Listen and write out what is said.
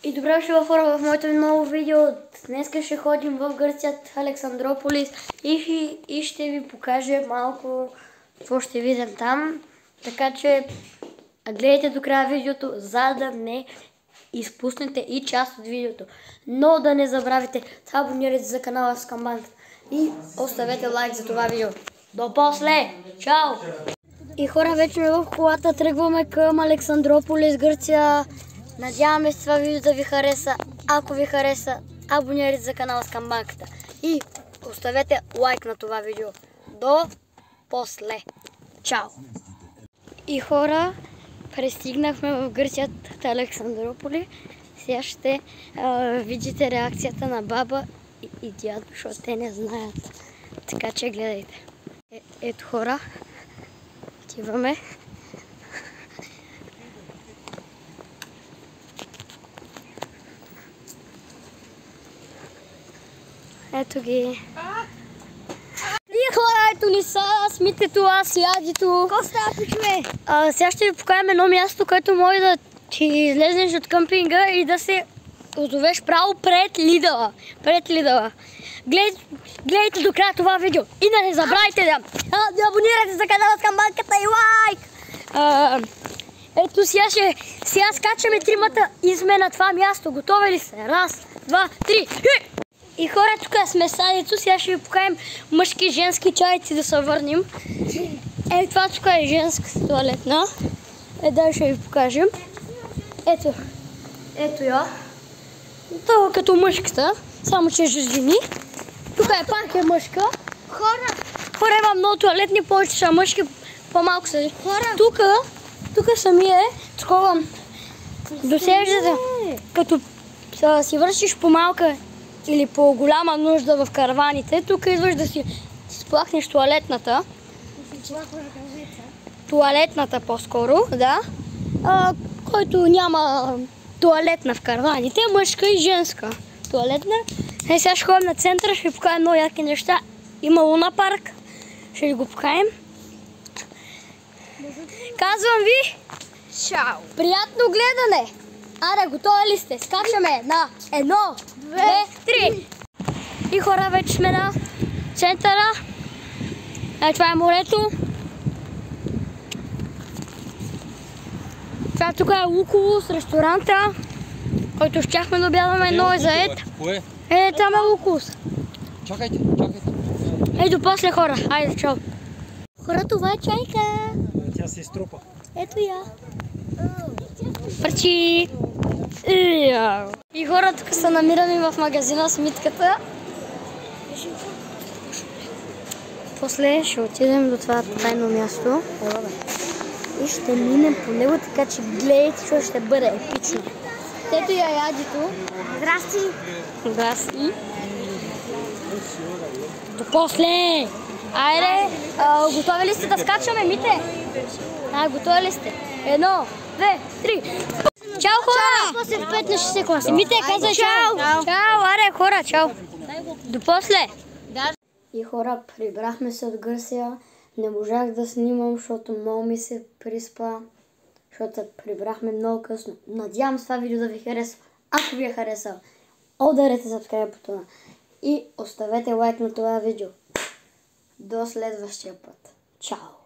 И добре дошли в моето ново видео. Днес ще ходим в Гърция, Александрополис и ще ви покажа малко какво ще видим там. Така че гледайте до края видеото, за да не изпуснете и част от видеото. Но да не забравяйте да абонирайте за канала Скамбанк и оставете лайк за това видео. До после! Чао! И хора, вече сме в колата, тръгваме към Александрополис, Гърция. Надяваме се това видео да ви хареса. Ако ви хареса, абонирайте за канала Скамбанката и оставете лайк на това видео. До после! Чао! И хора, пристигнахме в Гърция, Александрополис. Сега ще видите реакцията на баба и дядо, защото те не знаят. Така че гледайте. Ето хора, отиваме. Ето ги. И хора, ето ни са, смитето, аз и Адито. Какво става, пичове? Сега ще ви покажем едно място, което може да ти излезнеш от къмпинга и да се озовеш право пред Лидъла. Гледайте до края това видео и да не забравяйте да абонирате за канала Скамбанката и лайк! Ето сега скачаме тримата и сме на това място. Готови ли сте? Раз, два, три! И хора, тук сме садито, сега ще ви покажем мъжки и женски чайци да се върнем. Това тук е женска туалетна. Дай ще ви покажем. Ето я. Това е като мъжката, само че жени. Тук е пак е мъжка. Хора има много туалетни, повече са мъжки, по-малко са. Тук самия е такова. Досеждате, като си вършиш по-малка или по-голяма нужда в караваните, тук идваш да си сплахнеш туалетната. Туалетната по-скоро, да. Който няма туалетна в караваните, мъжка и женска туалетна. Сега ще ходим на центъра, ще ви покажем много яки неща. Има луна парк, ще ви го покажем. Казвам ви, Чао! приятно гледане! Аре, готови ли сте? Скачаме на 1, 2, 3! И хора, вече сме на центъра. Това е морето. Това тук е Лукулус, ресторанта, който щяхме да обядваме, но е заед. Там е Лукулус. Чакайте. Ето после хора. Айде, чао. Хора, това е чайка. Тя се изтрупа. Ето я. Пръчи. И хора, тук се намираме в магазина с митката. После ще отидем до това тайно място. И ще минем по него, така че гледайте, що ще бъде епично. Ето я Ядито. Здрасти. До после! Айде! Готови ли сте да скачаме, мите? Готови ли сте? 1, 2, 3. Чао, хора! После в 5 на 60 класа. Мите, казай чао! Чао, аре, хора, чао! До после! И хора, прибрахме се от Гърция. Не можах да снимам, защото много ми се приспа, защото прибрахме много късно. Надявам се това видео да ви харесва. Ако ви е харесал, ударете subscribe бутона и оставете лайк на това видео. До следващия път. Чао!